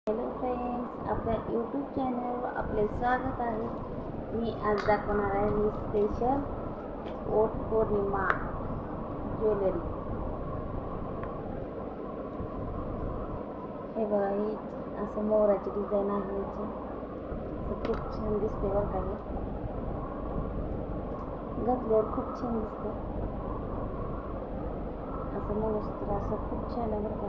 Hello friends, आपल्या YouTube चॅनलवर आपले स्वागत आहे. मी आज दाखवणार आहे ही स्पेशल वट पौर्णिमा ज्वेलरी. हे बघा, ही असं मोराची डिझाईन आहे. याची खूप छान दिसते बरं का. घातल्यावर खूप छान दिसतं. असं मंगळसूत्र असं खूप छान आहे बरं का.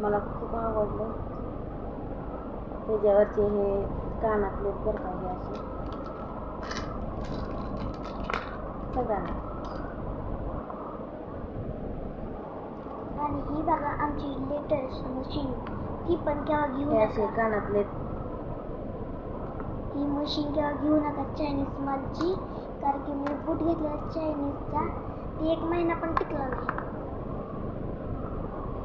मला तर खूप आवडलं. त्याच्यावरचे हे कानातले बरं का, हे असे सगळ्यांना. आणि ही बघा आमची लेटेस्ट मशीन, ती पण केव्हा घेऊ हे असे नका. कानातले. ही मशीन केव्हा घेऊ नका चायनीज मालची, कारण की मी बूट घेतला चायनीजचा, ती 1 महिना पण टिकला नाही.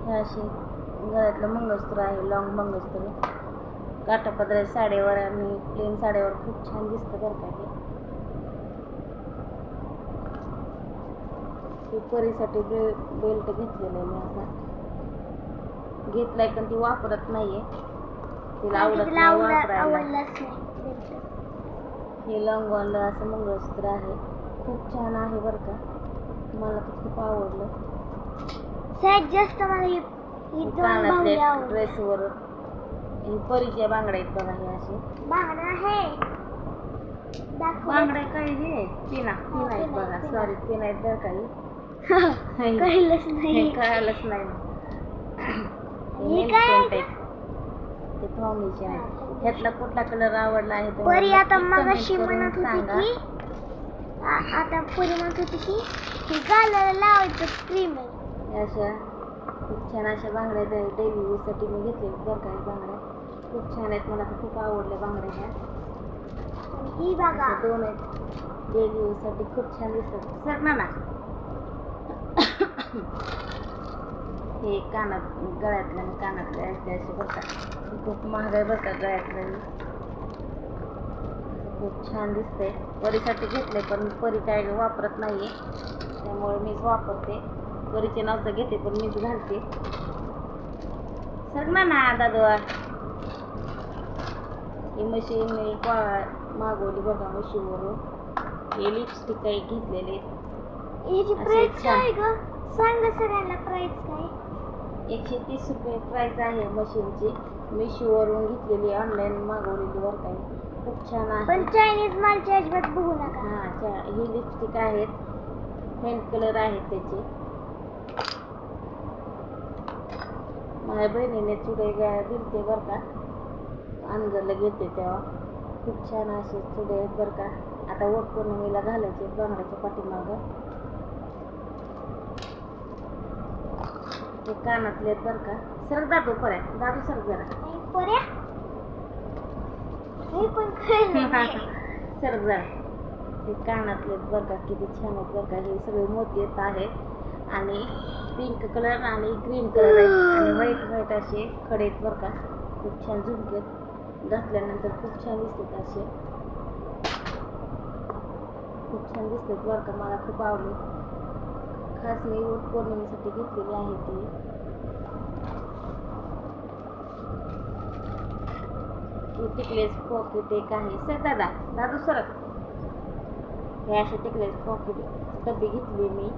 हे असे गळ्यातलं मंगळसूत्र आहे, लॉंग मंगळसूत्र. काठापदराच्या साडीवर आणि प्लेन साडीवर खूप छान दिसतं बरं का. हे परीसाठी बेल्ट घेतलेला आहे मी. असा घेतलाय पण ती वापरत नाहीये, तिला आवडत नाही वापरायला. आवडलाच नाही. हे लॉंगवालं असं मंगळसूत्र आहे, खूप छान आहे बरं का. मला तर खूप आवडलं. सगळ्यात जास्त मला ही दोन कानातले बाहुली आवडल्या. ड्रेसवर हे परीच्या बांगड्या आहेत बघा. हे असे बांगडा आहे, बांगड्या काय हे पिना आहेत बघा. सॉरी, पिना आहेत बरं काही. कळलंच नाही. कळालंच नाही. हे काय ते फाउंडेशन आहे. ह्यातला कुठला कलर आवडला आहे तर परी आता नक्की मगाशी comment करून म्हणत होती सांगा. की आता परी म्हणत होती की हे गालाला लावायचं क्रीम आहे. हे अशा खूप छान अशा बांगड्या डेली यूजसाठी मी घेतले बरं का. बांगड्या खूप छान आहेत, मला तर खूप आवडल्या बांगड्या ह्या. ही बघा अशा 2 आहेत डेली यूजसाठी, खूप छान दिसतात. सर ना हे गळ्यातल्या आणि कानातल्या असते असे बरं का. खूप महाग आहे बरं का गळ्यातलं. खूप छान दिसते. परीसाठी घेतले पण परी काय वापरत नाहीये, त्यामुळे मीच वापरते. परीचे नावचं घेते पण मीच घालते. सर ना दादा. ही मशीन मी मागवली बघा मशीनवरून. हे लिपस्टिक काही घेतलेले. याची प्राइस काय ग? सांग सगळ्यांना प्राइस काय? 130 रुपये प्राइस आहे मशीनची. मिशोवरून घेतलेली, ऑनलाईन मागवलेली बरं काही. खूप छान आहे. पण चायनीज मालची अजिबात बघू नका. हां, ही लिपस्टिक आहेत, फेंट कलर आहेत त्याचे. माझ्या बहिणीने चुडे दिलते बरं का, अनगरला घेते तेव्हा. खूप छान असे चुडे आहेत बरं का. आता वट पौर्णिमेला घालायचे बांगड्याच्या पाठीमागं. ते कानातले आहेत बरं का. सरक दादू सरक जरा. पोऱ्या हे पण सरक जरा. ते कानातले आहेत बरं का, किती छान आहेत बरं का. हे सगळे मोती येत आहेत आणि पिंक कलर आणि ग्रीन कलर आहेत आणि व्हाईट असे खडे आहेत बरं का. खूप छान झुमके घातल्यानंतर खूप छान दिसतात असे. खूप छान दिसतात बरं का. मला खूप आवडले. खास मी वट पौर्णिमेसाठी घेतलेली आहे ती. टिकलेस पॉकेट एक आहे. सर दादू सरक. हे असे टिकलेस पॉकेट डबे घेतले मी.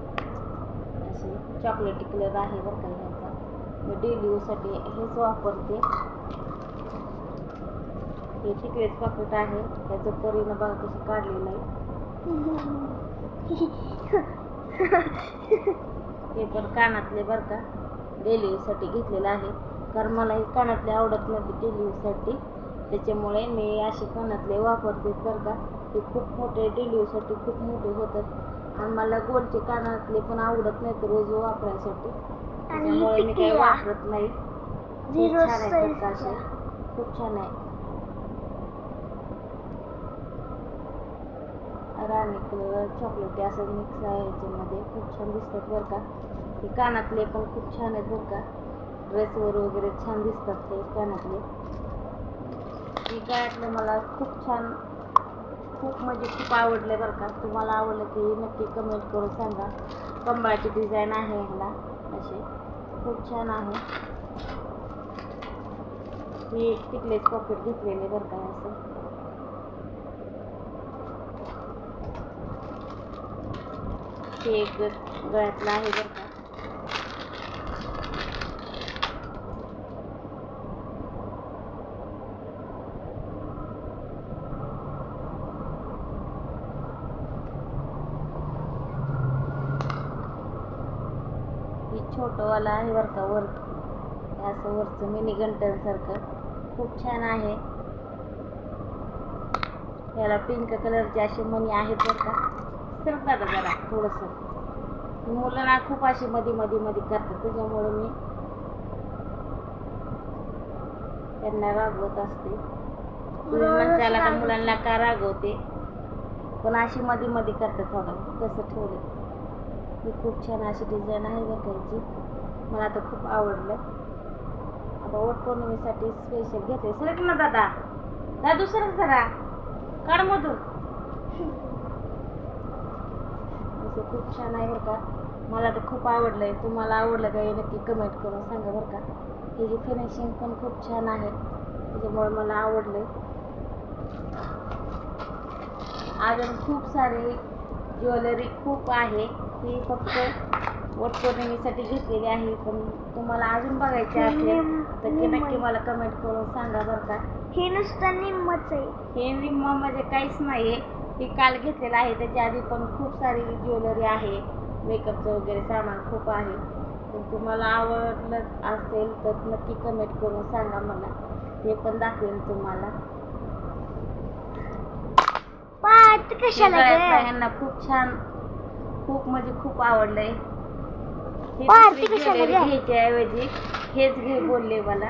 असे चॉकलेटी कलर आहे बरं का ह्याचा. मी डेली यूजसाठी हेच वापरते. हे टिकलेस पॉकेट आहे. त्याचं परीनं बघा कशी काढलेलं आहे. हे पण कानातले बरं का, डेली यूजसाठी घेतलेलं आहे. कारण मला हे कानातले आवडत नव्हते डेली यूजसाठी, त्याच्यामुळे मी असे कानातले वापरते बरं का. ते खूप मोठे डेली यूजसाठी खूप मोठे होतात आणि मला गोलचे कानातले पण आवडत नाहीत रोज वापरायसाठी, त्याच्यामुळे मी काही वापरत नाही. छान आहे बरं का असे, खूप छान आहे. राणी कलर चॉकलेटी असं मिक्स आहे ह्याच्यामध्ये. खूप छान दिसतात बरं का. हे कानातले पण खूप छान आहेत बरं का. ड्रेसवर वगैरे छान दिसतात ते कानातले. हे गळ्यातले मला खूप छान, खूप म्हणजे खूप आवडले बरं का. तुम्हाला आवडलं की नक्की कमेंट करून सांगा. कमळाची डिझाईन आहे ह्याला असे, खूप छान आहे. मी एक टिकलेच पॉकेट घेतलेले बरं का असं. हे एक गळ्यातलं आहे बरं का. हे छोटंवाला आहे बरं का, वर असं वरचं मिनी घंटनसारखं खूप छान आहे. याला पिंक कलरचे असे मणी आहेत बरं का. सरकतात जरा थोडंसं. मुलांना खूप अशी मध्ये करतात, त्याच्यामुळे मी त्यांना रागवत असते. तुम्ही म्हणताला का मुलांना का रागवते, पण अशी मध्ये करतात थोडं कसं ठेवलं. ही खूप छान अशी डिझाईन आहे बरं का याची. मला तर खूप आवडलं. आता वटपौर्णिमेसाठी स्पेशल घेते. सरक ना दादा, दादू सरक जरा, काढ मधून. असं खूप छान आहे बरं का. मला तर खूप आवडलंय. तुम्हाला आवडलं का हे नक्की कमेंट करून सांगा बरं का. त्याची फिनिशिंग पण खूप छान आहे, त्याच्यामुळे मला आवडलंय. अजून खूप सारे ज्वेलरी खूप आहे. ही फक्त वटपौर्णिमेसाठी घेतलेली आहे, पण तुम्हाला अजून बघायचे असेल तर नक्की मला कमेंट करून सांगा बरं का. हे नुसतं निम्मच आहे. हे निम्म म्हणजे काहीच नाही आहे. हे काल घेतलेलं आहे. त्याच्या आधी पण खूप सारी ज्वेलरी आहे, मेकअपचं वगैरे सामान खूप आहे. तर तुम्हाला आवडलं असेल तर नक्की कमेंट करून सांगा मला, ते पण दाखवेन तुम्हाला. ह्यांना खूप छान, खूप म्हणजे खूप आवडलंय. ज्वेलरी घ्यायच्या ऐवजी हेच घे बोलले मला,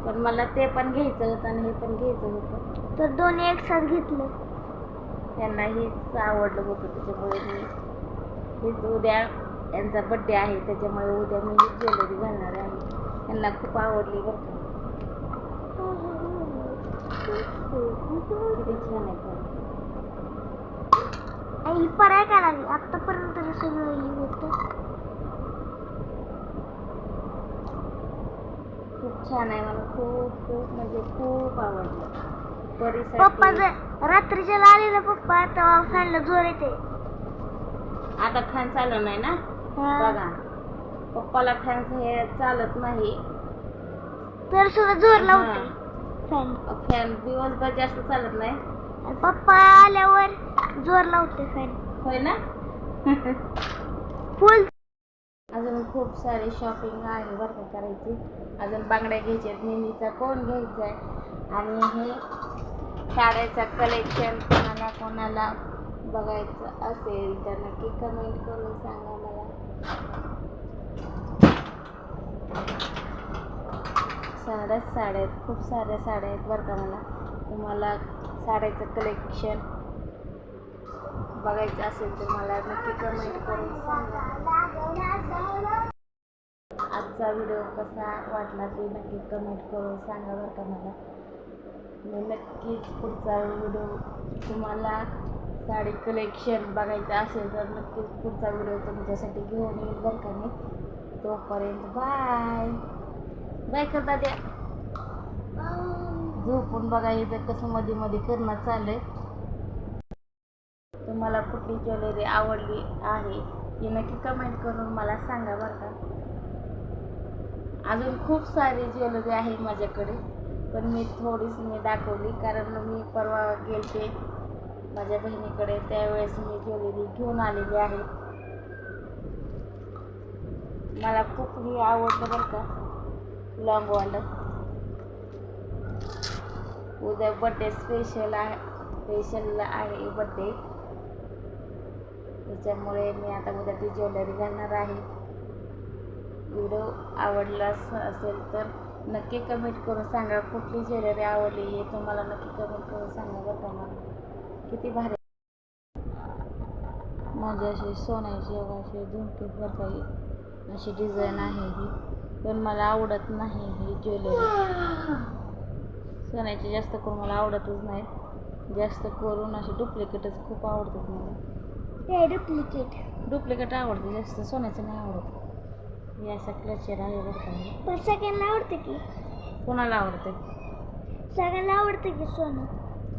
पण मला ते पण घ्यायचं होतं आणि हे पण घ्यायचं होतं, तर दोन्ही एक साथ घेतलं. त्यांना हेच आवडलं होतं, त्याच्यामुळे मी हेच. उद्या यांचा बड्डे आहे, त्याच्यामुळे उद्या मी ही ज्वेलरी घालणार आहे. त्यांना खूप आवडली बरं का. किती छान आहे. ही पराय काय लागली आतापर्यंत सगळं हे होतं. खूप छान आहे. मला खूप म्हणजे खूप आवडलं. पप्पा रात्रीच्या आलेला पप्पा तेव्हा फॅनला जोर येते. आता फॅन चालू नाही ना बघा. पप्पाला फॅन हे चालत नाही, तर सुद्धा जोर लावते फॅन. फॅन दिवसभर जास्त चालत नाही, आणि पप्पा आल्यावर जोर लावते फॅन. होय ना. फुल. अजून खूप सारी शॉपिंग आहे बरं का करायची. अजून बांगड्या घ्यायच्या आहेत, मेहंदीचा कोण घ्यायचा आहे, आणि हे साड्याचं कलेक्शन कोणाला बघायचं असेल तर नक्की कमेंट करून सांगा मला. साड्या आहेत, खूप साऱ्या साड्या आहेत बरं का. मला तुम्हाला साड्याचं कलेक्शन बघायचं असेल तर मला नक्की कमेंट करून सांगा. आजचा व्हिडिओ कसा वाटला ते नक्की कमेंट करून सांगा बरं का मला. मी नक्कीच पुढचा व्हिडिओ तुम्हाला साडी कलेक्शन बघायचं असेल तर नक्कीच पुढचा व्हिडिओ तुमच्यासाठी घेऊन येईल बरं का मी. तोपर्यंत बाय बाय करता द्या. झोपून बघा. इथं कसं मध्ये करणं चालू आहे. तुम्हाला कुठली ज्वेलरी आवडली आहे हे नक्की कमेंट करून मला सांगा बरं का. अजून खूप सारी ज्वेलरी आहे माझ्याकडे, पण मी थोडीच दाखवली, कारण मी परवा गेलते माझ्या बहिणीकडे, त्यावेळेस मी ज्वेलरी घेऊन आलेली आहे. मला खूप ही आवडलं बरं का लॉंगवालं. उद्या बड्डे स्पेशल आहे बड्डे, त्याच्यामुळे मी आता उद्या ती ज्वेलरी घालणार आहे. व्हिडिओ आवडला असेल तर नक्की कमेंट करून सांगा कुठली ज्वेलरी आवडली हे तुम्हाला नक्की कमेंट करून सांगा बरं का मला. किती भारी माझे असे सोन्याचे असे झुमके बरं का, अशी डिझाईन आहे ही, पण मला आवडत नाही ही ज्वेलरी. सोन्याची जास्त करून मला आवडतच नाही. जास्त करून असे डुप्लिकेटच खूप आवडतात मला. डुप्लिकेट आवडते जास्त, सोन्याचं नाही आवडत. हे असं क्लचर आहे बरं का. पण सगळ्यांना आवडते की. कोणाला आवडते? सगळ्यांना आवडतं की सोनं?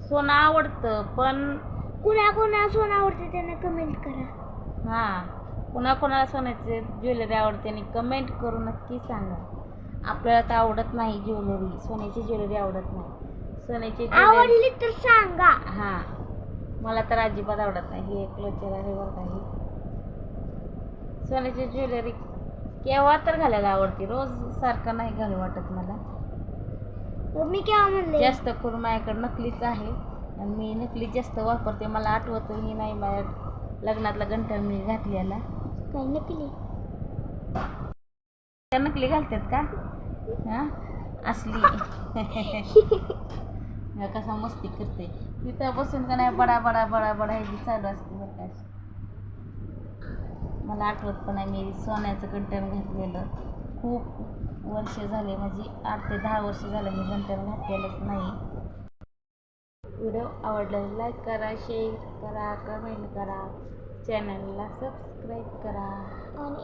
सोनं आवडतं, पण कुणा सोनं आवडते त्यांना कमेंट करा. हां, कोणाकोणाला सोन्याचे ज्वेलरी आवडते आणि कमेंट करून नक्की सांगा. आपल्याला तर आवडत नाही ज्वेलरी, सोन्याची ज्वेलरी आवडत नाही. सोन्याची ज्वेलरी आवडली तर सांगा. हां, मला तर अजिबात आवडत नाही. हे क्लोजर आहे बरं काही. सोन्याची ज्वेलरी केव्हा तर घालायला आवडते, रोज सारखं नाही घालू वाटत मला. मी केव्हा म्हणले? जास्त करून माझ्याकडे नकलीच आहे आणि मी नकली जास्त वापरते. मला आठवतही नाही माझ्या लग्नातला गंठण मी घातलेला. काही नकली? त्या नकली घालतात का? हां, असली. कसा मस्ती करते तिथं बसून का नाही, बडा बडा बडा बडा ह्याची चालू असते बरं का. मला आठवत पण आहे मी सोन्याचं गंठण घातलेलं. खूप वर्ष झाले, म्हणजे 8 ते 10 वर्ष झालं मी गंठण घातलेलंच नाही. व्हिडिओ आवडल्यास लाईक करा, शेअर करा, कमेंट करा, चॅनलला सबस्क्राईब करा. आणि